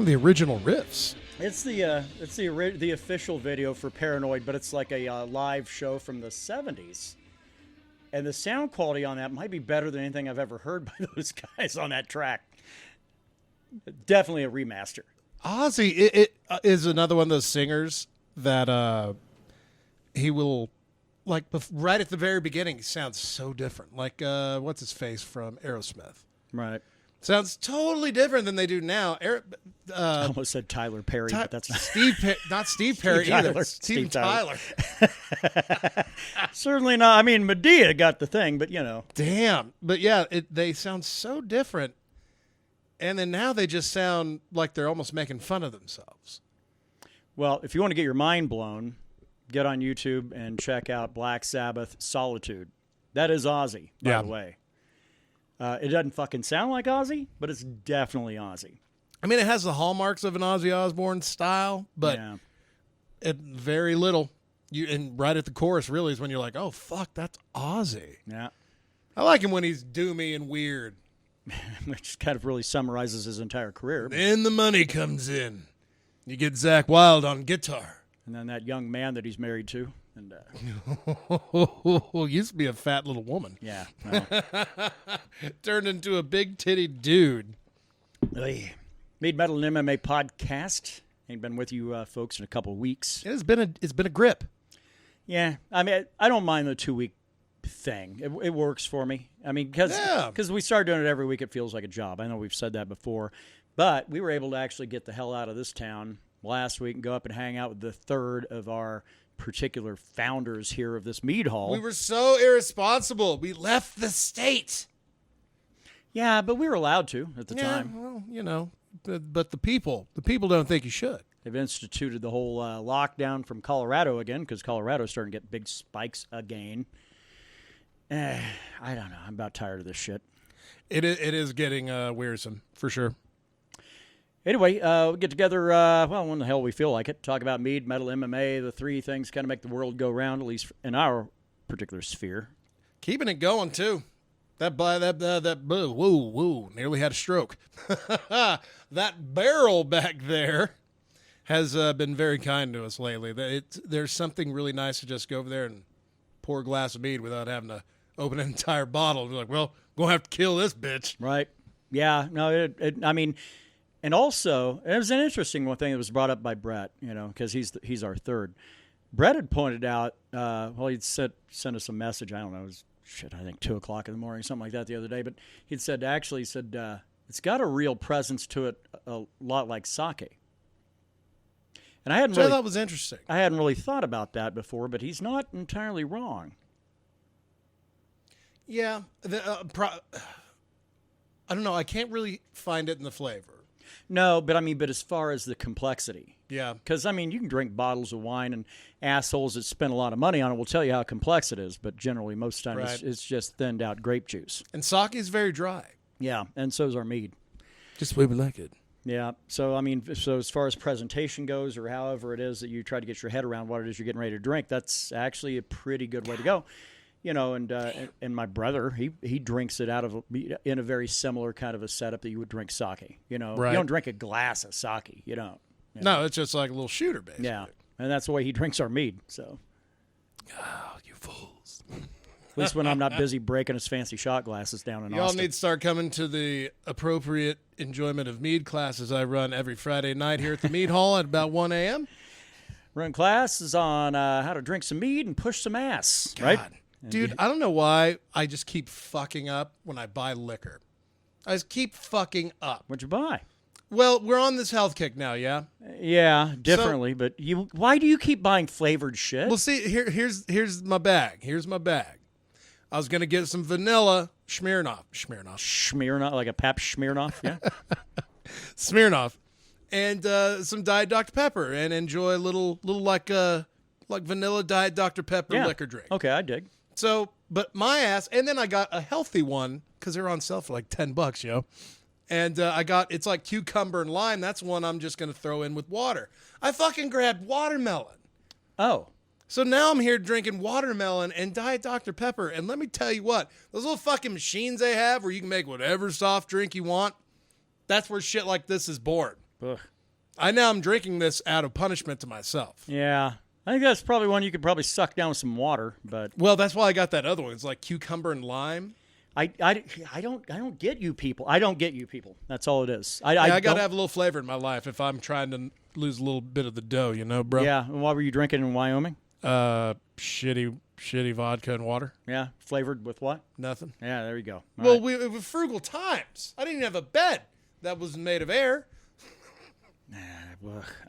of the original riffs. It's the official video for Paranoid, but it's like a live show from the 70s. And the sound quality on that might be better than anything I've ever heard by those guys on that track. Definitely a remaster. Ozzy it is another one of those singers that he will, like, right at the very beginning, he sounds so different. Like, what's his face from Aerosmith? Right. Sounds totally different than they do now. I almost said Tyler Perry, but that's not not Steve Perry either. Steve Tyler. Certainly not. I mean, Medea got the thing, but you know. Damn. But yeah, they sound so different. And then now they just sound like they're almost making fun of themselves. Well, if you want to get your mind blown, get on YouTube and check out Black Sabbath Solitude. That is Ozzy, by the way. It doesn't fucking sound like Ozzy, but it's definitely Ozzy. I mean, it has the hallmarks of an Ozzy Osbourne style, but it very little. And right at the chorus, really, is when you're like, oh, fuck, that's Ozzy. Yeah. I like him when he's doomy and weird. Which kind of really summarizes his entire career. Then the money comes in. You get Zakk Wylde on guitar. And then that young man that he's married to. And used to be a fat little woman. Yeah. Well. Turned into a big titty dude. Mead, Metal, and MMA podcast. Ain't been with you folks in a couple of weeks. It's been a grip. Yeah. I mean, I don't mind the 2-week thing. It works for me. I mean, because we start doing it every week, it feels like a job. I know we've said that before. But we were able to actually get the hell out of this town last week and go up and hang out with the third of our particular founders here of this mead hall. We were so irresponsible. We left the state. Yeah, but we were allowed to at the time. Well, you know, but the people don't think you should. They've instituted the whole lockdown from Colorado again because Colorado's starting to get big spikes again. I don't know. I'm about tired of this shit. It is getting wearisome, for sure. Anyway, we'll get together, when the hell we feel like it. Talk about mead, metal, MMA, the three things kind of make the world go round, at least in our particular sphere. Keeping it going, too. Woo, nearly had a stroke. That barrel back there has been very kind to us lately. There's something really nice to just go over there and pour a glass of mead without having to open an entire bottle. We're like, well, we're going to have to kill this bitch. Right. Yeah. No, I mean... And also, it was an interesting one thing that was brought up by Brett, you know, because he's our third. Brett had pointed out, he'd sent us a message. I don't know, it was, I think 2 o'clock in the morning, something like that the other day. But he'd said, it's got a real presence to it, a lot like sake. And I thought that was interesting. I hadn't really thought about that before, but he's not entirely wrong. Yeah. I don't know. I can't really find it in the flavor. No, but as far as the complexity. Yeah. Because, you can drink bottles of wine, and assholes that spend a lot of money on it will tell you how complex it is, but generally, most times, it's just thinned out grape juice. And sake is very dry. Yeah, and so is our mead. Just the way we like it. Yeah. So, so as far as presentation goes, or however it is that you try to get your head around what it is you're getting ready to drink, that's actually a pretty good way to go. You know, and my brother, he drinks it in a very similar kind of a setup that you would drink sake. You know, You don't drink a glass of sake. You don't. No, it's just like a little shooter, basically. Yeah, and that's the way he drinks our mead. So, oh, you fools! At least when I'm not busy breaking his fancy shot glasses down in Austin. Y'all need to start coming to the appropriate enjoyment of mead classes I run every Friday night here at the Mead Hall at about 1 a.m. Run classes on how to drink some mead and push some ass, right? Dude, I don't know why I just keep fucking up when I buy liquor. I just keep fucking up. What'd you buy? Well, we're on this health kick now, yeah? Yeah, differently, but why do you keep buying flavored shit? Well, see, here's my bag. Here's my bag. I was going to get some vanilla Smirnoff. Smirnoff, like a Pap Smirnoff, yeah? Smirnoff. And some Diet Dr. Pepper, and enjoy a little like vanilla Diet Dr. Pepper liquor drink. Okay, I dig. So, but my ass, and then I got a healthy one because they're on sale for like $10, yo. And it's like cucumber and lime. That's one I'm just going to throw in with water. I fucking grabbed watermelon. Oh. So now I'm here drinking watermelon and Diet Dr. Pepper. And let me tell you what, those little fucking machines they have where you can make whatever soft drink you want, that's where shit like this is born. Ugh. I'm drinking this out of punishment to myself. Yeah. I think that's probably one you could probably suck down with some water, but Well, that's why I got that other one. It's like cucumber and lime. I don't get you people. I don't get you people. That's all it is. I I got don't- to have a little flavor in my life if I'm trying to lose a little bit of the dough, bro. Yeah. And what were you drinking in Wyoming? Shitty vodka and water. Yeah. Flavored with what? Nothing. Yeah. There you go. All Well, right. it was frugal times. I didn't even have a bed that was made of air.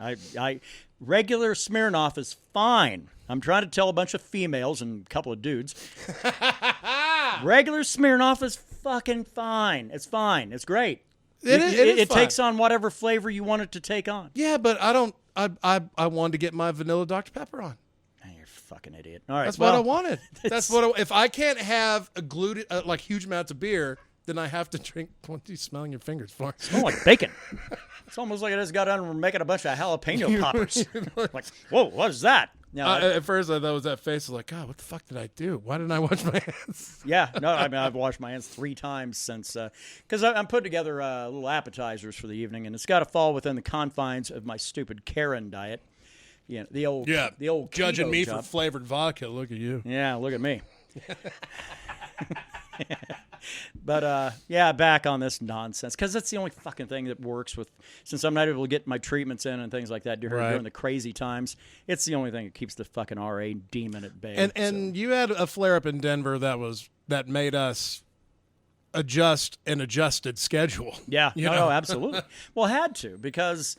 I regular Smirnoff is fine. I'm trying to tell a bunch of females and a couple of dudes. Regular Smirnoff is fucking fine. It's fine. It's great. It is fine. takes on whatever flavor you want it to take on. Yeah, but I don't. I wanted to get my vanilla Dr. Pepper on. You're a fucking idiot. All right. That's what I wanted. That's what. If I can't have a glued like huge amounts of beer, then I have to drink. What are you smelling your fingers for? Smell like bacon. It's almost like I just got done and making a bunch of jalapeno poppers. Like, whoa, what is that? No, At first, I thought it was that face. I was like, God, what the fuck did I do? Why didn't I wash my hands? yeah, no, I mean, I've washed my hands 3 times since, because I'm putting together little appetizers for the evening, and it's got to fall within the confines of my stupid Karen diet. You know, the old judging keto me job. for flavored vodka. Look at you. Yeah, look at me. But back on this nonsense because that's the only fucking thing that works with. Since I'm not able to get my treatments in and things like that during the crazy times, it's the only thing that keeps the fucking RA demon at bay. And you had a flare up in Denver that made us adjust an adjusted schedule. Yeah, You no, know? absolutely. Well, had to because.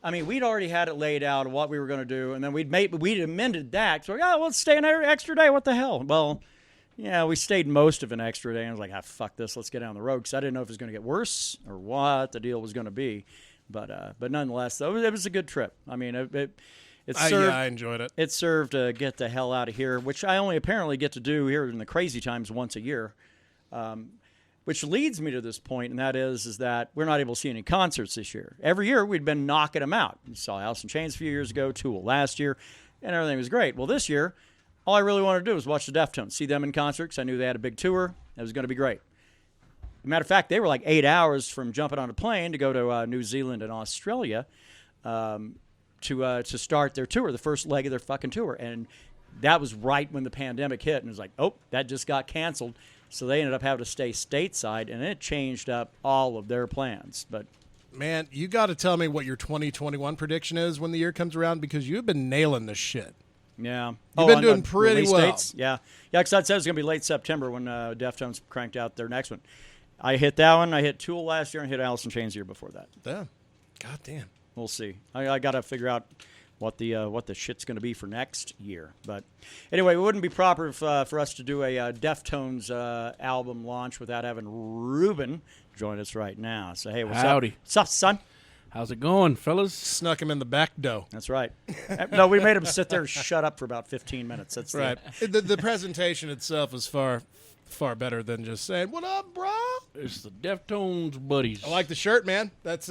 I mean, we'd already had it laid out of what we were going to do, and then we'd amended that. So, let's stay an extra day. What the hell? Well, yeah, we stayed most of an extra day, and I was like, fuck this. Let's get down the road because I didn't know if it was going to get worse or what the deal was going to be. But nonetheless, though, it was a good trip. I mean, it served. I enjoyed it. It served to get the hell out of here, which I only apparently get to do here in the crazy times once a year. Which leads me to this point, and that is that we're not able to see any concerts this year. Every year, we'd been knocking them out. We saw Alice in Chains a few years ago, Tool last year, and everything was great. Well, this year, all I really wanted to do was watch the Deftones, see them in concert, because I knew they had a big tour. It was going to be great. As a matter of fact, they were like 8 hours from jumping on a plane to go to New Zealand and Australia to start their tour, the first leg of their fucking tour. And that was right when the pandemic hit, and it was like, that just got canceled. So they ended up having to stay stateside, and it changed up all of their plans. But Man, you got to tell me what your 2021 prediction is when the year comes around because you've been nailing this shit. yeah, You've been doing on pretty release well. dates? Yeah, because I said it was going to be late September when Deftones cranked out their next one. I hit that one. I hit Tool last year and hit Alice in Chains the year before that. Damn. God damn. We'll see. I got to figure out what the shit's going to be for next year. But anyway, it wouldn't be proper for us to do a Deftones album launch without having Ruben join us right now. So, hey, what's Howdy. up? What's up, son? How's it going, fellas? Snuck him in the back door. That's right. No, we made him sit there and shut up for about 15 minutes. That's Right. The presentation itself is far better than just saying, "What up, bro?" It's the Deftones buddies. I like the shirt, man. That's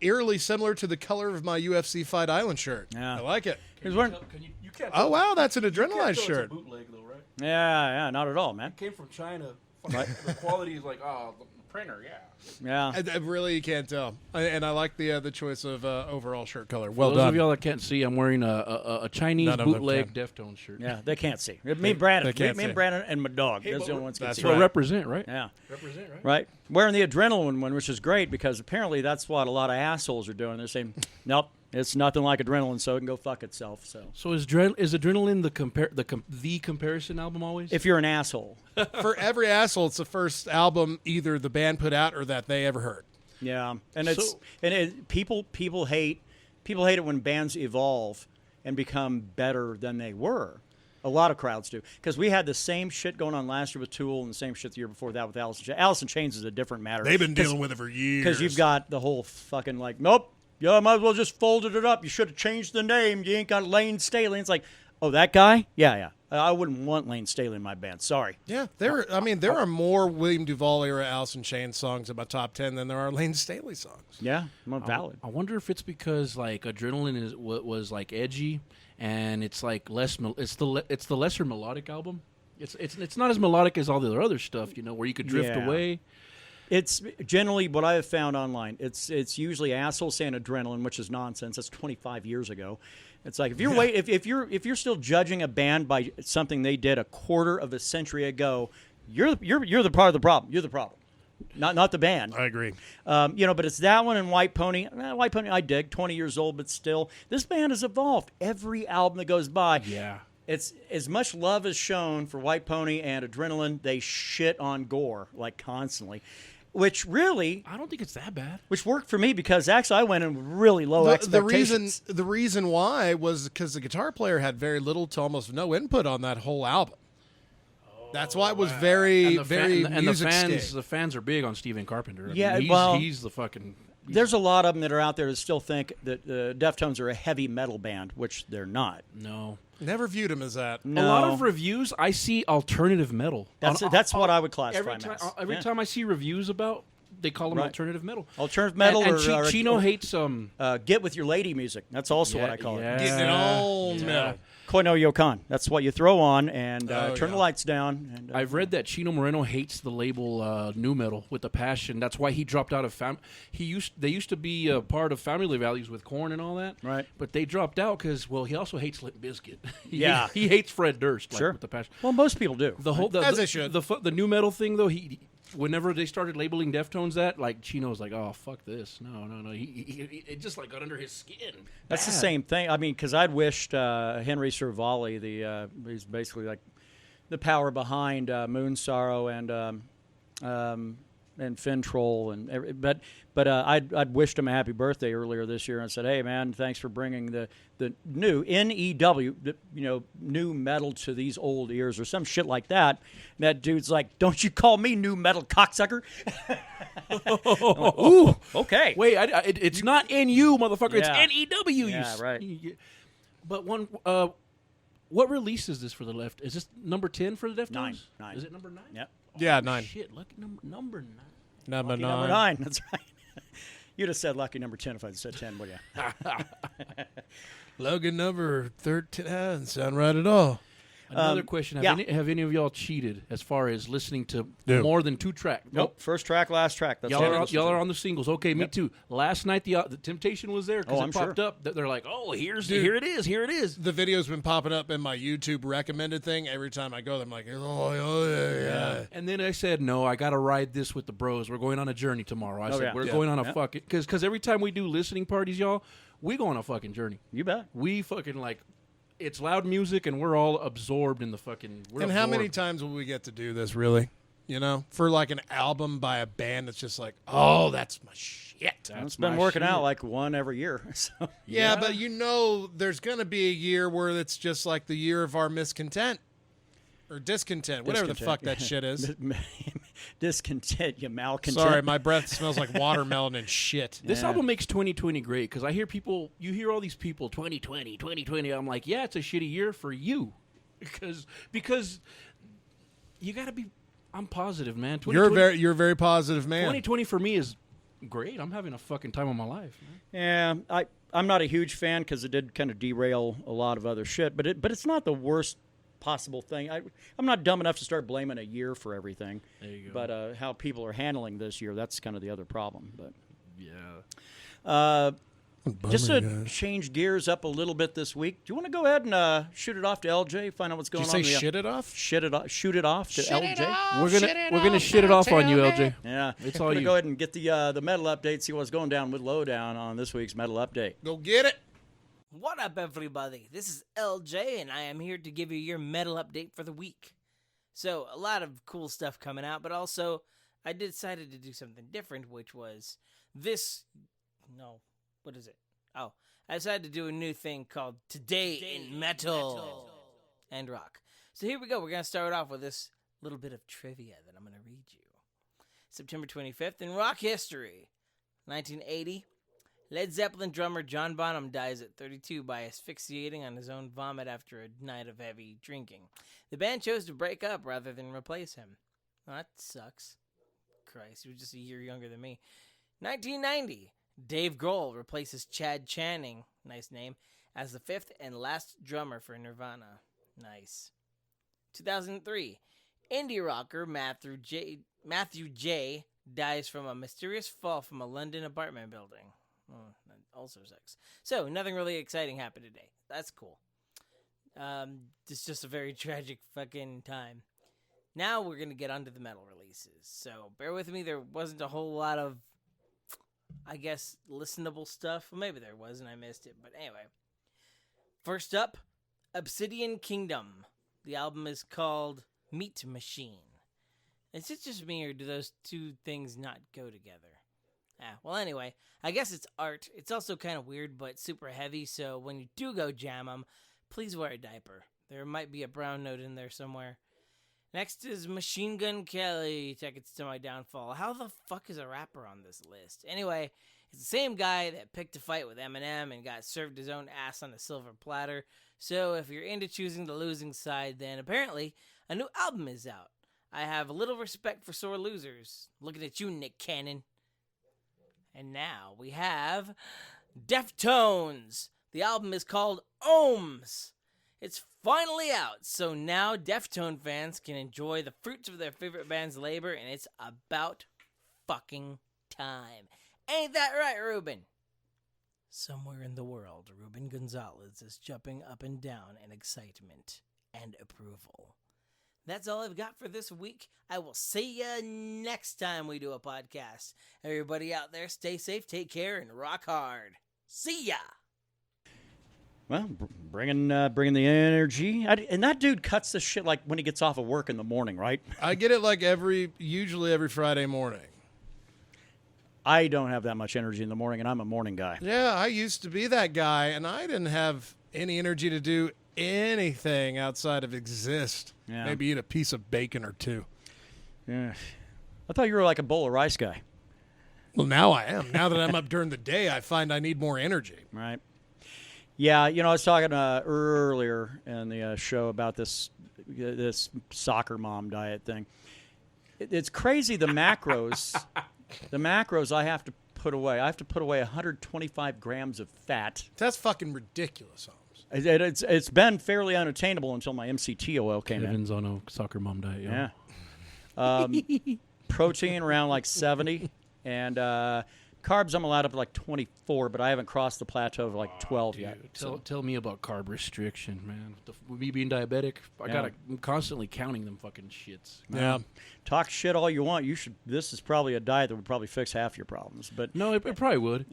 eerily similar to the color of my UFC Fight Island shirt. Yeah. I like it. He was wearing, You can't Oh wow, that's an tell adrenalized it's shirt. a bootleg, though, right? yeah, not at all, man. Came from China. The quality is like, the printer, yeah. Yeah. I really can't tell, and I like the choice of overall shirt color. Well For those done. of y'all that can't see, I'm wearing a Chinese None of them bootleg can. Deftones shirt. Yeah, they can't see. Me and Brandon, they can't me and see. Brandon and my dog. Those are the only ones that can that's see. Well, right. represent, right? Yeah. Represent, right? Right. Wearing the adrenaline one, which is great because apparently that's what a lot of assholes are doing. They're saying, nope, it's nothing like adrenaline, so it can go fuck itself. So So is Adrenaline the comparison album always? if you're an asshole, For every asshole, it's the first album either the band put out or that they ever heard. yeah, and people hate it when bands evolve and become better than they were. A lot of crowds do because we had the same shit going on last year with Tool and the same shit the year before that with Alice in Chains. Alice in Chains is a different matter. They've been dealing with it for years. Because you've got the whole fucking like, nope, yeah, might as well just folded it up. You should have changed the name. You ain't got Lane Staley. It's like, oh, that guy? Yeah. I wouldn't want Lane Staley in my band. Sorry. Yeah, there are more William Duvall era Alice in Chains songs in my top 10 than there are Lane Staley songs. Yeah, more valid. I wonder if it's because like Adrenaline was like edgy, and it's like less. It's the lesser melodic album. It's not as melodic as all the other stuff, where you could drift Yeah. away. It's generally what I have found online. It's usually assholes saying adrenaline, which is nonsense. That's 25 years ago. It's like if you're if you're still judging a band by something they did a quarter of a century ago, you're the part of the problem. You're the problem, not the band. I agree. But it's that one and White Pony. White Pony I dig, 20 years old, but still, this band has evolved. Every album that goes by, it's as much love is shown for White Pony and Adrenaline. They shit on Gore like constantly. Which really, I don't think it's that bad. Which worked for me because actually I went in with really low expectations. The reason why was because the guitar player had very little to almost no input on that whole album. That's why it was very music. The fans are big on Stephen Carpenter. He's the fucking. There's a lot of them that are out there that still think that the Deftones are a heavy metal band, which they're not. No. Never viewed him as that. No. A lot of reviews, I see alternative metal. That's what I would classify every time I see reviews about, they call them alternative metal. Alternative metal, and Chino hates get with your lady music. That's also what I call it. Getting it on metal. Koino Yokan. That's what you throw on and turn the lights down. And, I've read that Chino Moreno hates the label new metal with a passion. That's why he dropped out of They used to be a part of Family Values with Korn and all that. Right. But they dropped out because he also hates Limp Bizkit. Yeah. he hates Fred Durst with the passion. Well, most people do. As they should. The new metal thing though, whenever they started labeling Deftones that, like Chino's like, oh fuck this, no, he it just like got under his skin. That's the same thing. I mean, because I'd wished Henry Cervali, he's basically like the power behind Moon Sorrow and Fintroll, but I'd wished him a happy birthday earlier this year and said, hey man, thanks for bringing the new NEW, new metal to these old ears or some shit like that. And that dude's like, don't you call me new metal cocksucker? Ooh, okay. Wait, it's not NU, motherfucker. Yeah. It's NEW. Yeah, right. But what release is this for the left? Is this number 10 for the Deftones? 9. Is it number 9? Yep. Yeah, 9. Shit, lucky number 9. Number 9. Number 9. That's right. You'd have said lucky number 10 if I'd said 10, would you? Lucky number 13. Doesn't sound right at all. Another question. Have any of y'all cheated as far as listening to No. more than 2 tracks? Nope. First track, last track. That's Y'all are on the singles. Okay, me too. Last night the Temptation was there because I'm it popped up. They're like, oh, here it is. The video's been popping up in my YouTube recommended thing. Every time I go, I'm like, oh, yeah. And then I said, no, I got to ride this with the bros. We're going on a journey tomorrow. I said, we're going on a fucking... Because every time we do listening parties, y'all, we go on a fucking journey. You bet. We fucking like... It's loud music, and we're all absorbed in the fucking... How many times will we get to do this, really? For like an album by a band that's just like, oh, that's my shit. It's been working out like one every year. So. Yeah, but there's going to be a year where it's just like the year of our miscontent. Or discontent, whatever the fuck that shit is. Discontent, you malcontent. Sorry, my breath smells like watermelon and shit. This album makes 2020 great because I hear people, you hear all these people, 2020. I'm like, yeah, it's a shitty year for you. Because you got to be, I'm positive, man. You're a very positive man. 2020 for me is great. I'm having a fucking time of my life, man. Yeah, I'm not a huge fan because it did kind of derail a lot of other shit, but it's not the worst possible thing. I'm not dumb enough to start blaming a year for everything. There you go. But how people are handling this year, that's kind of the other problem. But yeah. Just to change gears up a little bit this week, do you want to go ahead and shoot it off to LJ? Find out what's going on. Did you say shit it off? Shoot it off to LJ. We're gonna shit it off on you, LJ. Yeah, it's all you. Go ahead and get the metal update. See what's going down with Lowdown on this week's metal update. Go get it. What up, everybody? This is LJ, and I am here to give you your metal update for the week. So, a lot of cool stuff coming out, but also, I decided to do something different, which was what is it? Oh, I decided to do a new thing called Today in Metal and Rock. So here we go. We're going to start off with this little bit of trivia that I'm going to read you. September 25th in rock history, 1980. Led Zeppelin drummer John Bonham dies at 32 by asphyxiating on his own vomit after a night of heavy drinking. The band chose to break up rather than replace him. Well, that sucks. Christ, he was just a year younger than me. 1990, Dave Grohl replaces Chad Channing, nice name, as the 5th and last drummer for Nirvana. Nice. 2003, indie rocker Matthew J. dies from a mysterious fall from a London apartment building. Oh, that also sucks. So, nothing really exciting happened today. That's cool. It's just a very tragic fucking time. Now we're going to get onto the metal releases. So, bear with me. There wasn't a whole lot of, I guess, listenable stuff. Well, maybe there was and I missed it. But anyway. First up, Obsidian Kingdom. The album is called Meat Machine. Is it just me, or do those two things not go together? Well, anyway, I guess it's art. It's also kind of weird, but super heavy, so when you do go jam them, please wear a diaper. There might be a brown note in there somewhere. Next is Machine Gun Kelly, Tickets to My Downfall. How the fuck is a rapper on this list? Anyway, it's the same guy that picked a fight with Eminem and got served his own ass on a silver platter. So if you're into choosing the losing side, then apparently a new album is out. I have little respect for sore losers. Looking at you, Nick Cannon. And now we have Deftones. The album is called Ohms. It's finally out, so now Deftone fans can enjoy the fruits of their favorite band's labor, and it's about fucking time. Ain't that right, Ruben? Somewhere in the world, Ruben Gonzalez is jumping up and down in excitement and approval. That's all I've got for this week. I will see ya next time we do a podcast. Everybody out there, stay safe, take care, and rock hard. See ya! Well, bringing the energy. And that dude cuts this shit like when he gets off of work in the morning, right? I get it like usually every Friday morning. I don't have that much energy in the morning, and I'm a morning guy. Yeah, I used to be that guy, and I didn't have any energy to do anything outside of exist. Yeah. Maybe eat a piece of bacon or two. Yeah. I thought you were like a bowl of rice guy. Well, now I am. Now that I'm up during the day, I find I need more energy. Right. Yeah, I was talking earlier in the show about this soccer mom diet thing. It's crazy, the macros. The macros I have to put away. I have to put away 125 grams of fat. That's fucking ridiculous, Holmes. It's been fairly unattainable until my MCT oil came Kevin's on a soccer mom diet. Yeah. Protein around like 70, and carbs I'm allowed up to like 24, but I haven't crossed the plateau of like 12 yet. Tell me about carb restriction, man. With me being diabetic, I'm constantly counting them fucking shits. Yeah. Talk shit all you want. This is probably a diet that would probably fix half your problems. But no, it probably would.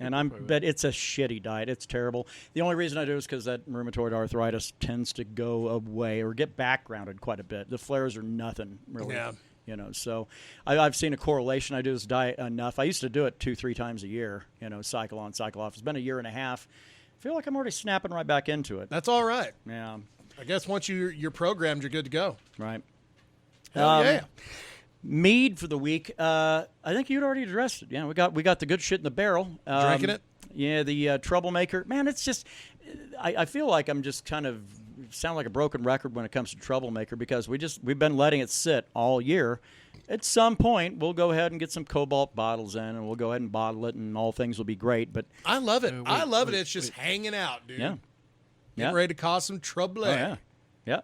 But it's a shitty diet. It's terrible. The only reason I do is because that rheumatoid arthritis tends to go away or get backgrounded quite a bit. The flares are nothing really. Yeah. So I've seen a correlation. I do this diet enough. I used to do it 2-3 times a year, cycle on, cycle off. It's been a year and a half. I feel like I'm already snapping right back into it. That's all right. Yeah. I guess once you're programmed, you're good to go. Right. Yeah. Mead for the week. I think you'd already addressed it. Yeah, we got the good shit in the barrel. Drinking it? Yeah, the Troublemaker. Man, it's just I feel like I'm just kind of sound like a broken record when it comes to Troublemaker because we've been letting it sit all year. At some point, we'll go ahead and get some Cobalt bottles in, and we'll go ahead and bottle it, and all things will be great. But I love it. I love it. It's just hanging out, dude. Yeah. Getting ready to cause some trouble. Oh, yeah.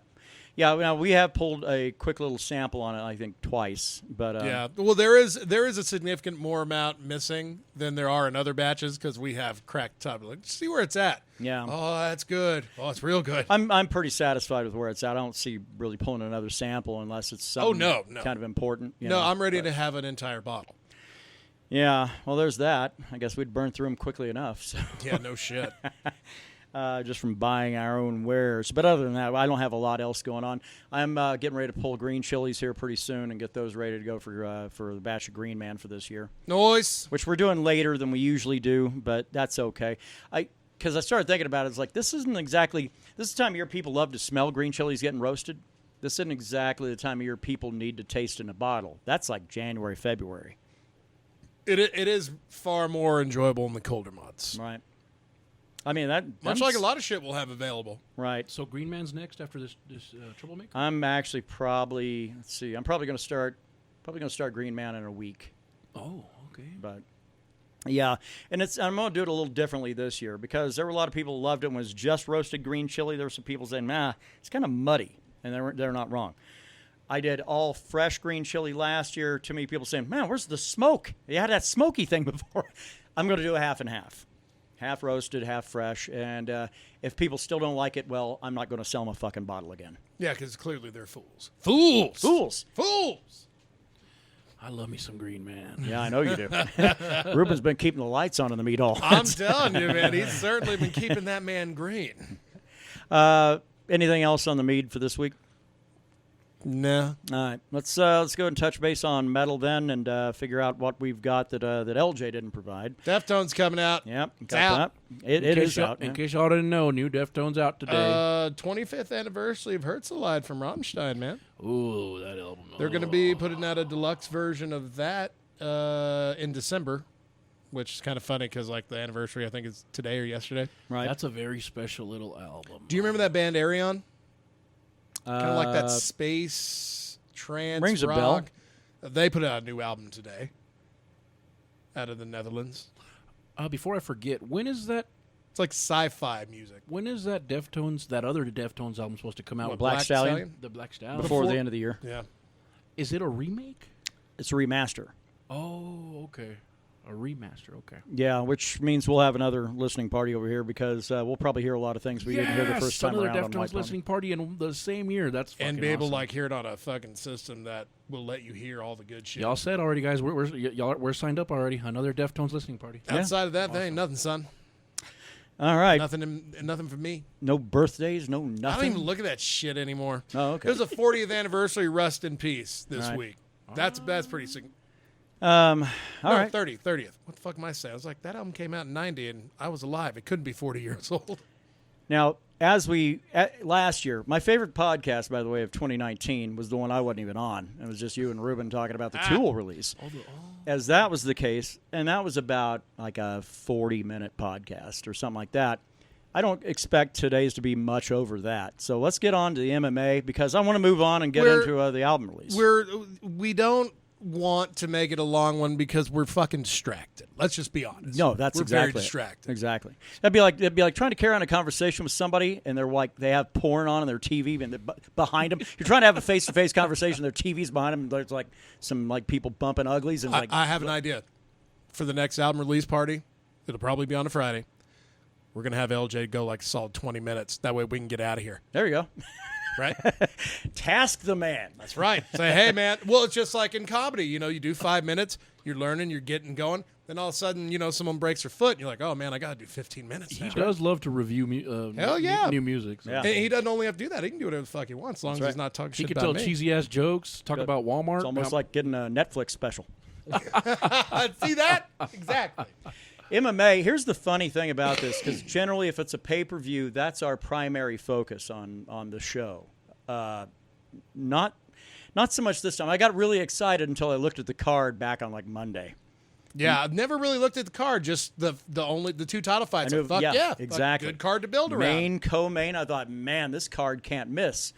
Yeah, now we have pulled a quick little sample on it, I think, twice. But yeah, well, there is a significant more amount missing than there are in other batches because we have cracked top. Like, see where it's at. Yeah. Oh, that's good. Oh, it's real good. I'm pretty satisfied with where it's at. I don't see really pulling another sample unless it's something kind of important. I'm ready to have an entire bottle. Yeah, well, there's that. I guess we'd burn through them quickly enough. So. Yeah, no shit. Just from buying our own wares. But other than that, I don't have a lot else going on. I'm getting ready to pull green chilies here pretty soon and get those ready to go for the batch of Green Man for this year. Nice. Which we're doing later than we usually do, but that's okay. Because I started thinking about it, it's like this is the time of year people love to smell green chilies getting roasted. This isn't exactly the time of year people need to taste in a bottle. That's like January, February. It is far more enjoyable in the colder months. Right. I mean, much like a lot of shit we'll have available. Right. So Green Man's next after this Troublemaker? I'm actually probably going to start Green Man in a week. Oh, okay. But yeah, and I'm going to do it a little differently this year because there were a lot of people who loved it when it was just roasted green chili. There were some people saying, it's kind of muddy, and they're not wrong. I did all fresh green chili last year. Too many people saying, man, where's the smoke? You had that smoky thing before. I'm going to do a half and half. Half roasted, half fresh. And if people still don't like it, well, I'm not going to sell them a fucking bottle again. Yeah, because clearly they're fools. Fools! Fools! Fools! I love me some green, man. Yeah, I know you do. Ruben's been keeping the lights on in the meat hall. I'm telling you, man, he's certainly been keeping that man green. Anything else on the mead for this week? No. All right, let's go and touch base on metal then, and figure out what we've got that LJ didn't provide. Deftones coming out. Yep, It's got out. that. It is out. In case y'all didn't know, new Deftones out today. 25th anniversary of Herzlide from Rammstein, man. Ooh, that album. They're going to be putting out a deluxe version of that in December, which is kind of funny because like the anniversary I think is today or yesterday. Right. That's a very special little album. Do you remember that band Arion? Kind of like that Uh, space trance rings a rock. bell. They put out a new album today out of the Netherlands. Before I forget, when is that It's like sci-fi music. Deftones, that other Deftones album supposed to come out? What, Black Stallion? The Black Stallion? Before the end of the year. Yeah. Is it a remake? It's a remaster. Oh, okay. A remaster, okay. Yeah, which means we'll have another listening party over here because we'll probably hear a lot of things we didn't hear the first time another around on Deftones White listening party in the same year. That's fucking And be able to awesome. like hear it on a fucking system that will let you hear all the good shit. Y'all said already, guys. We're signed up already. Another Deftones listening party. Outside of that, there ain't nothing, son. All right. Nothing for me. No birthdays, no I don't nothing. even look at that shit anymore. Oh, okay. It was a 40th anniversary Rust in Peace this Right. week. That's pretty sick. All No, right. 30th. What the fuck am I saying? I was like, that album came out in 90 and I was alive. It couldn't be 40 years old. Now, last year, my favorite podcast, by the way, of 2019 was the one I wasn't even on. It was just you and Ruben talking about the Tool release. As that was the case, and that was about like a 40-minute podcast or something like that. I don't expect today's to be much over that. So let's get on to the MMA because I want to move on and get into the album release. We don't want to make it a long one because we're fucking distracted. Let's just be honest. No, that's we're exactly very distracted. Exactly. That'd be like trying to carry on a conversation with somebody and they're like they have porn on their TV and they're behind them. You're trying to have a face-to-face conversation. Their TV's behind them. And there's like some like people bumping uglies and like. I have an idea for the next album release party. It'll probably be on a Friday. We're gonna have LJ go like a solid 20 minutes. That way we can get out of here. There you go. Right? Task the man. That's right. Say, hey, man. Well, it's just like in comedy. You know, you do 5 minutes, you're learning, you're getting going. Then all of a sudden, you know, someone breaks their foot, and you're like, oh, man, I got to do 15 minutes now. He does love to review Hell yeah. new music. So. Yeah. And he doesn't only have to do that. He can do whatever the fuck he wants as long as he's not talking He shit can about tell me. cheesy-ass jokes, talk about Walmart. It's almost like getting a Netflix special. See that? Exactly. MMA, here's the funny thing about this, because generally if it's a pay-per-view, that's our primary focus on the show. Not so much this time. I got really excited until I looked at the card back on like Monday. Yeah, I've never really looked at the card, just the two title fights. I knew- Fuck yeah, yeah. exactly. Good card to build around. Main, co-main, I thought, man, this card can't miss.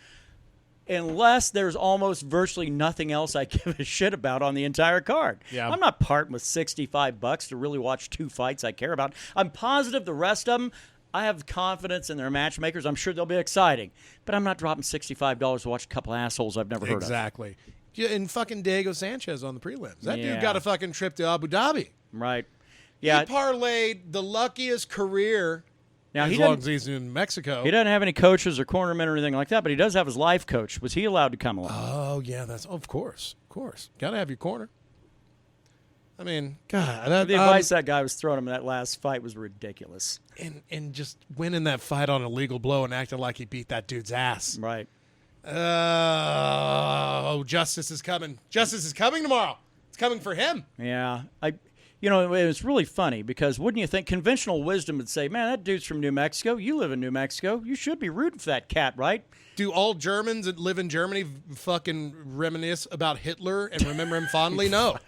Unless there's almost virtually nothing else I give a shit about on the entire card. Yeah. I'm not parting with $65 to really watch two fights I care about. I'm positive the rest of them, I have confidence in their matchmakers. I'm sure they'll be exciting. But I'm not dropping $65 to watch a couple assholes I've never heard of. Exactly. Yeah, and fucking Diego Sanchez on the prelims. That Yeah. dude got a fucking trip to Abu Dhabi. Right. Yeah. He parlayed the luckiest career Now, as he long doesn't, as he's in Mexico. he doesn't have any coaches or cornermen or anything like that, but he does have his life coach. Was he allowed to come along? Oh, yeah, of course. Got to have your corner. I mean, God. The advice that guy was throwing him in that last fight was ridiculous. And just winning that fight on a legal blow and acting like he beat that dude's ass. Right. Oh, justice is coming. Justice is coming tomorrow. It's coming for him. Yeah. It's really funny because wouldn't you think conventional wisdom would say, man, that dude's from New Mexico. You live in New Mexico. You should be rooting for that cat, right? Do all Germans that live in Germany fucking reminisce about Hitler and remember him fondly? No.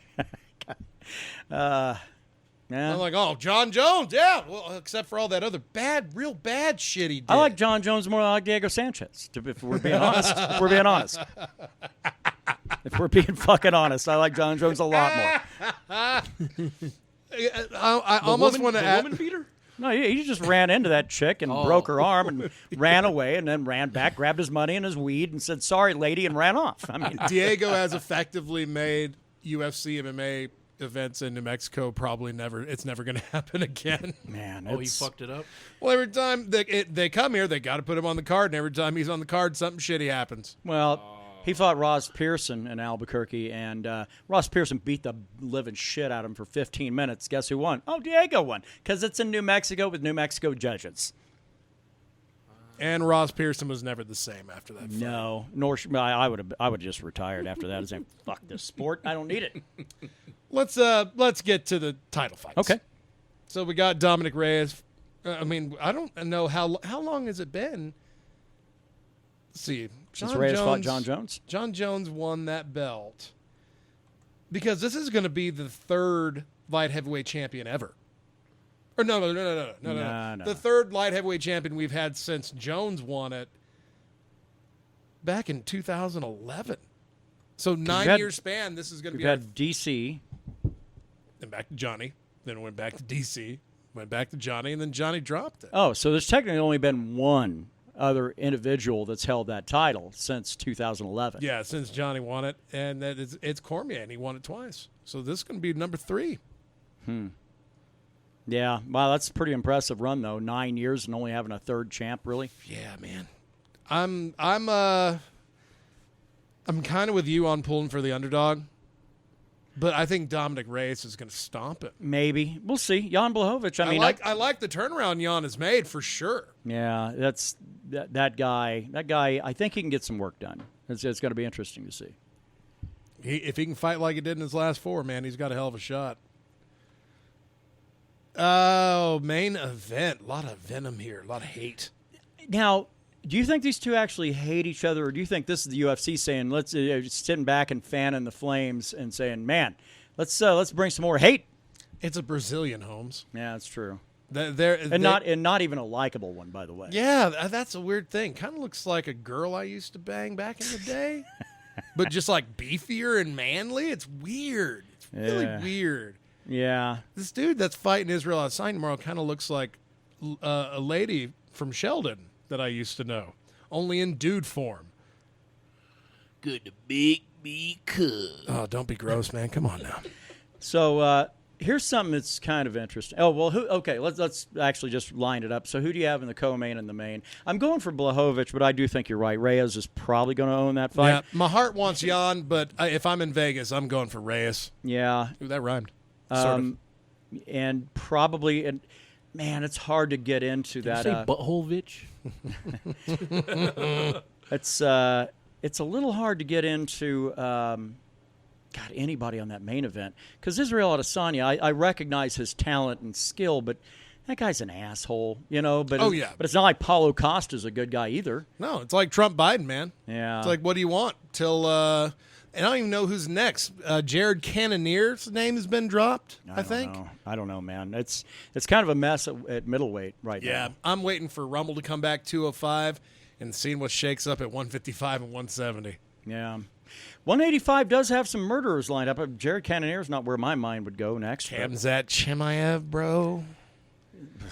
Yeah. I'm like, oh, John Jones, yeah. Well, except for all that other real bad shit he did. I like John Jones more than I like Diego Sanchez, if we're being honest. If we're being fucking honest, I like John Jones a lot more. I almost want to add. Woman beater? No, he just ran into that chick and broke her arm and ran away, and then ran back, grabbed his money and his weed, and said, "Sorry, lady," and ran off. I mean, Diego has effectively made UFC MMA events in New Mexico it's never going to happen again. man, Oh, he fucked it up. Well, every time they come here, they got to put him on the card, and every time he's on the card, something shitty happens. Well, he fought Ross Pearson in Albuquerque, and Ross Pearson beat the living shit out of him for 15 minutes. Guess who won? Oh, Diego won, because it's in New Mexico with New Mexico judges. And Ross Pearson was never the same after that fight. No, nor I would have just retired after that and say, "Fuck this sport, I don't need it." Let's get to the title fights. Okay. So we got Dominic Reyes. I mean, I don't know how long has it been. Let's see. Since Reyes fought John Jones. John Jones won that belt because this is going to be the third light heavyweight champion ever. Or no. The third light heavyweight champion we've had since Jones won it back in 2011. So 9-year span. This is going to be. We've had DC. Then back to Johnny. Then went back to DC. Went back to Johnny, and then Johnny dropped it. Oh, so there's technically only been one other individual that's held that title since 2011. Yeah, since Johnny won it, and it's Cormier, and he won it twice. So this is going to be number 3. Yeah, wow, that's a pretty impressive run though. 9 years and only having a third champ, really. Yeah, man. I'm kind of with you on pulling for the underdog, but I think Dominic Reyes is going to stomp it. Maybe we'll see. Jan Blachowicz. I like the turnaround Jan has made for sure. Yeah, that's that guy. That guy. I think he can get some work done. It's going to be interesting to see. If he can fight like he did in his last 4, man, he's got a hell of a shot. Oh, main event. A lot of venom here. A lot of hate. Now, do you think these two actually hate each other, or do you think this is the UFC saying, let's sitting back and fanning the flames and saying, man, let's bring some more hate? It's a Brazilian, Holmes. Yeah, that's true. Not even a likable one, by the way. Yeah, that's a weird thing. Kind of looks like a girl I used to bang back in the day, but just like beefier and manly. It's weird. It's really weird. Yeah. This dude that's fighting Israel outside tomorrow kind of looks like a lady from Sheldon that I used to know, only in dude form. Good to make me cook. Oh, don't be gross, man. Come on now. So here's something that's kind of interesting. Oh, well, let's actually just line it up. So who do you have in the co-main and the main? I'm going for Blachowicz, but I do think you're right. Reyes is probably going to own that fight. Yeah, my heart wants Jan, but if I'm in Vegas, I'm going for Reyes. Yeah. Ooh, that rhymed. Sort of. And probably, man, it's hard to get into that. Say butthole-vitch? It's a little hard to get into. Anybody on that main event, because Israel Adesanya, I recognize his talent and skill, but that guy's an asshole, But but it's not like Paulo Costa's a good guy either. No, it's like Trump Biden, man. Yeah, it's like, what do you want till? And I don't even know who's next. Jared Cannonier's name has been dropped, I think. I don't know, man. It's kind of a mess at middleweight right now. Yeah, I'm waiting for Rumble to come back 205 and seeing what shakes up at 155 and 170. Yeah. 185 does have some murderers lined up. Jared Cannonier's not where my mind would go next. Khamzat Chimaev, bro.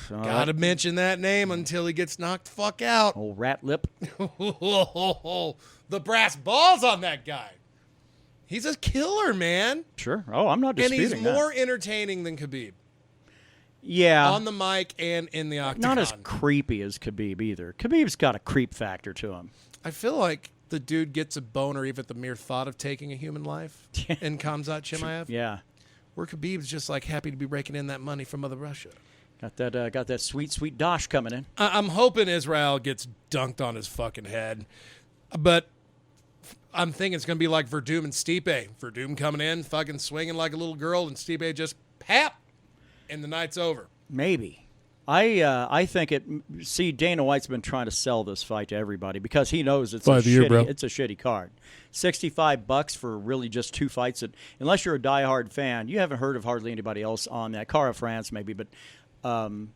Gotta mention that name until he gets knocked the fuck out. Old rat lip. The brass balls on that guy. He's a killer, man. Sure. Oh, I'm not disputing that. And he's more entertaining than Khabib. Yeah. On the mic and in the octagon. Not as creepy as Khabib either. Khabib's got a creep factor to him. I feel like the dude gets a boner even at the mere thought of taking a human life in Khamzat Chimaev. Yeah. Where Khabib's just like happy to be raking in that money from Mother Russia. Got that sweet, sweet dosh coming in. I'm hoping Israel gets dunked on his fucking head. But I'm thinking it's going to be like Verdum and Stipe. Verdum coming in, fucking swinging like a little girl, and Stipe just pap, and the night's over. Maybe. I think it. See, Dana White's been trying to sell this fight to everybody because he knows it's a shitty card. $65 for really just 2 fights. Unless you're a diehard fan, you haven't heard of hardly anybody else on that. Cara France maybe, but man,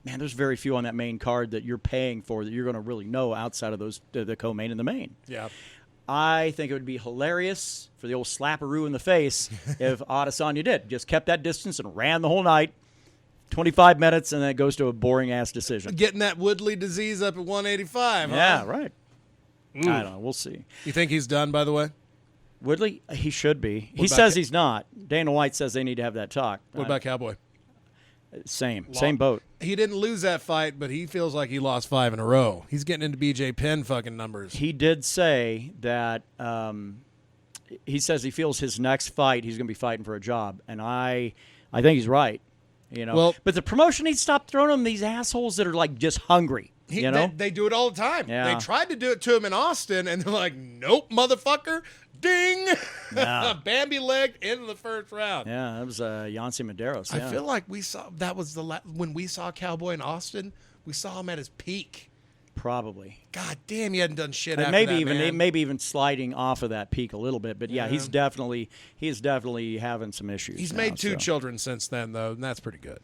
there's very few on that main card that you're paying for that you're going to really know outside of those the co-main and the main. Yeah. I think it would be hilarious for the old slapperoo in the face if Adesanya did. Just kept that distance and ran the whole night. 25 minutes, and then it goes to a boring-ass decision. Getting that Woodley disease up at 185, huh? Yeah, right. I don't know. We'll see. You think he's done, by the way? Woodley, he should be. He about says he's not. Dana White says they need to have that talk. What about Cowboy? Same boat. He didn't lose that fight, but he feels like he lost 5 in a row. He's getting into BJ Penn fucking numbers. He did say that he says he feels his next fight he's going to be fighting for a job, and I think he's right. Well, but the promotion needs to stop throwing him these assholes that are like just hungry. They do it all the time. Yeah. They tried to do it to him in Austin, and they're like, nope, motherfucker. Ding! Yeah. Bambi legged into the first round. Yeah, that was Yancy Medeiros. Yeah. I feel like that was when we saw Cowboy in Austin, we saw him at his peak. Probably. God damn, he hadn't done shit And after that, man. maybe even sliding off of that peak a little bit. But yeah, he's definitely having some issues. He's now, made 2 so. children since then, though, and that's pretty good.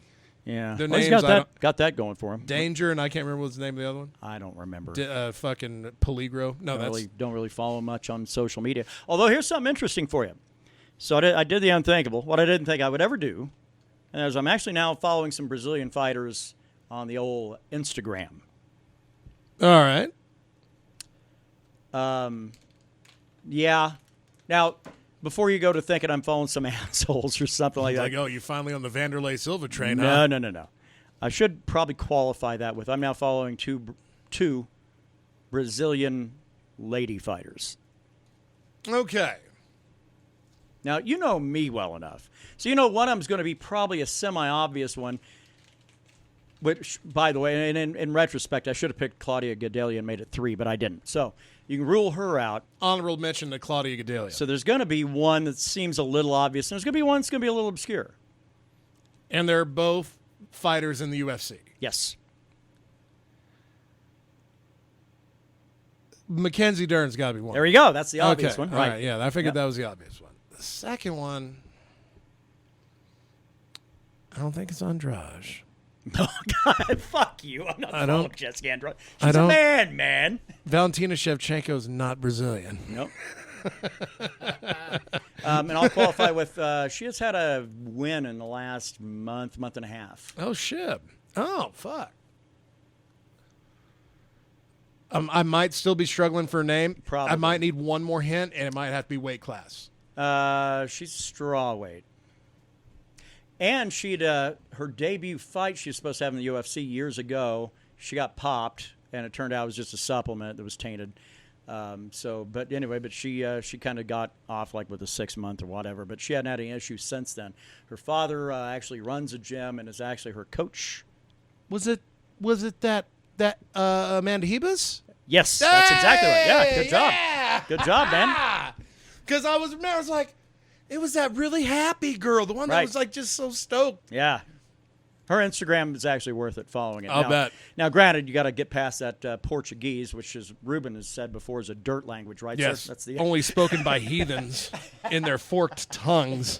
Yeah, Their he's names, got that going for him. Danger, and I can't remember what's the name of the other one. I don't remember. Fucking Peligro. No, Don't really follow much on social media. Although here's something interesting for you. So I did the unthinkable. What I didn't think I would ever do, and as I'm actually now following some Brazilian fighters on the old Instagram. all right. Yeah. Now, before you go to thinking I'm following some assholes or something like that. Like, oh, you're finally on the Vanderlei Silva train, No, huh? no. I should probably qualify that with I'm now following two Brazilian lady fighters. Okay. Now, you know me well enough. So you know one of them's going to be probably a semi-obvious one. Which, by the way, and in retrospect, I should have picked Claudia Gadelha and made it 3, but I didn't. So you can rule her out. Honorable mention to Claudia Gadelha. So there's going to be one that seems a little obvious, and there's going to be one that's going to be a little obscure. And they're both fighters in the UFC. Yes. Mackenzie Dern's got to be one. There you go. That's the obvious one. All right, yeah, I figured that was the obvious one. The second one, I don't think it's Andrade. Oh, God, fuck you. I'm not following Jessica Andrade. She's a man. Valentina Shevchenko's not Brazilian. Nope. And I'll qualify with she has had a win in the last month and a half. Oh, shit. Oh, fuck. I might still be struggling for a name. Probably. I might need one more hint, and it might have to be weight class. She's straw weight. And she'd her debut fight she was supposed to have in the UFC years ago, she got popped, and it turned out it was just a supplement that was tainted. But she kind of got off like with a 6 month or whatever. But she hadn't had any issues since then. Her father actually runs a gym and is actually her coach. Was it that Amanda Hebus? Yes, that's exactly right. Yeah, good job. Yeah. Good job, man. Because I was like, it was that really happy girl, the one that Right. was like just so stoked. Yeah. Her Instagram is actually worth it following it. I'll bet. Now, granted, you got to get past that Portuguese, which, as Ruben has said before, is a dirt language, right? Yes, Sir? That's the only spoken by heathens in their forked tongues.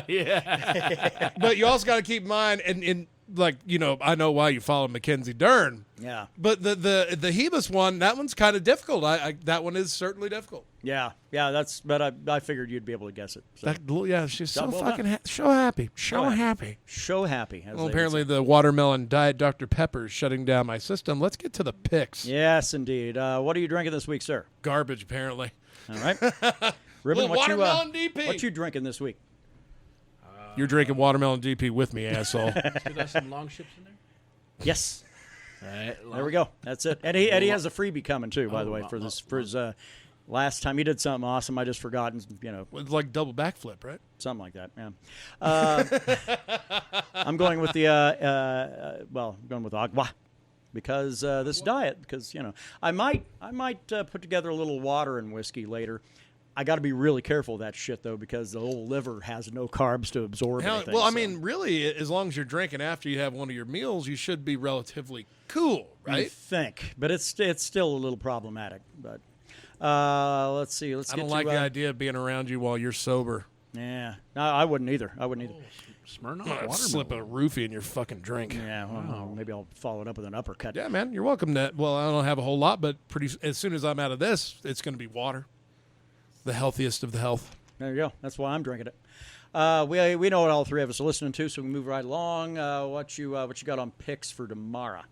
Yeah. But you also got to keep in mind, and like, I know why you follow Mackenzie Dern. Yeah. But the Hebus one, that one's kind of difficult. That one is certainly difficult. Yeah. But I figured you'd be able to guess it. So. She's so Well fucking done. so happy. So happy. Show happy. As Well, they apparently would say. the watermelon Diet Dr. Pepper is shutting down my system. Let's get to the picks. Yes, indeed. What are you drinking this week, sir? Garbage, apparently. All right. Ruben, Little watermelon DP. What you drinking this week? You're drinking watermelon DP with me, asshole. Did have some long ships in there? Yes. All right. There we go. That's it. Eddie has a freebie coming too, by the way, for his last time he did something awesome. I just forgotten, It's like double backflip, right? something like that. Yeah. I'm going with the I'm going with agua because this diet. Because I might put together a little water and whiskey later. I got to be really careful of that shit though, because the old liver has no carbs to absorb. Anything, well, I so. mean, really, as long as you're drinking after you have one of your meals, you should be relatively cool, You right? think, but it's still a little problematic. But let's see. I don't like the idea of being around you while you're sober. Yeah, no, I wouldn't either. Smirnoff I'm gonna watermelon. slip a roofie in your fucking drink. Yeah, well, maybe I'll follow it up with an uppercut. Yeah, man, you're welcome to. Well, I don't have a whole lot, but as soon as I'm out of this, it's going to be water. The healthiest of the health. There you go. That's why I'm drinking it. We know what all three of us are listening to, so we can move right along. What you got on picks for tomorrow?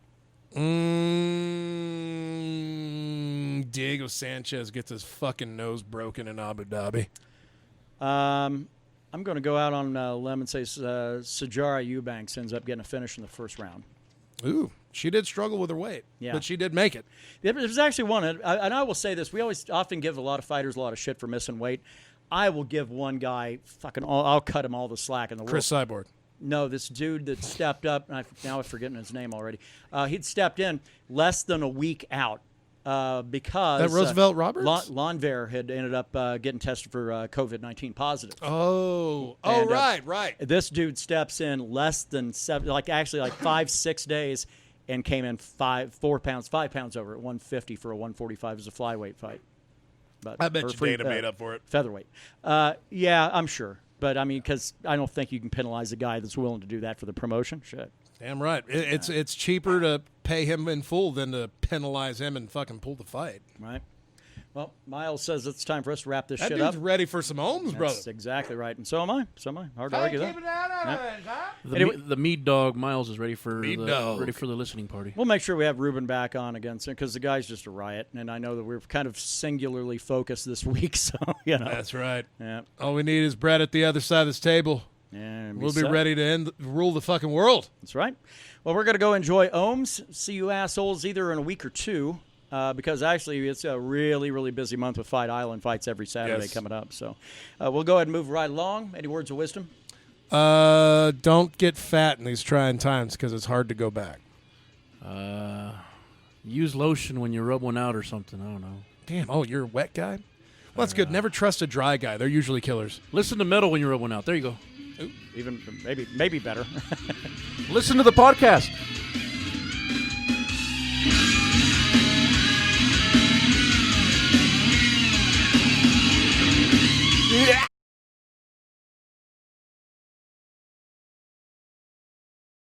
Diego Sanchez gets his fucking nose broken in Abu Dhabi. I'm going to go out on a limb and say Sajara Eubanks ends up getting a finish in the first round. Ooh, she did struggle with her weight, but she did make it. There was actually one, and I will say this: we often give a lot of fighters a lot of shit for missing weight. I will give one guy I'll cut him all the slack in the world. Chris Cyborg. No, this dude that stepped up, and now I've forgotten his name already. He'd stepped in less than a week out because that Roosevelt Roberts? Lonver had ended up getting tested for COVID-19 positive. Right. This dude steps in less than 5-6 days, and came in 5 pounds over at 150 for a 145 as a flyweight fight. But I bet you Dana made up for it. Featherweight. Yeah, I'm sure. But, I mean, because I don't think you can penalize a guy that's willing to do that for the promotion. Shit. Damn right. It's cheaper to pay him in full than to penalize him and fucking pull the fight. Right. Well, Miles says it's time for us to wrap this that shit dude's up. ready for some Ohms, brother. That's exactly right. And so am I. Hard to argue that. The Mead dog Miles is ready for the listening party. We'll make sure we have Ruben back on again soon, because the guy's just a riot, and I know that we're kind of singularly focused this week. So That's right. Yeah. All we need is Brett at the other side of this table. Yeah, we'll be ready to rule the fucking world. That's right. Well, we're going to go enjoy Ohms. See you assholes either in a week or two. Because actually it's a really, really busy month with Fight Island fights every Saturday coming up. So we'll go ahead and move right along. Any words of wisdom? Don't get fat in these trying times, because it's hard to go back. Use lotion when you rub one out or something. I don't know. Damn. Oh, you're a wet guy? Well, that's good. Never trust a dry guy. They're usually killers. Listen to metal when you rub one out. There you go. Ooh, even maybe better. Listen to the podcast.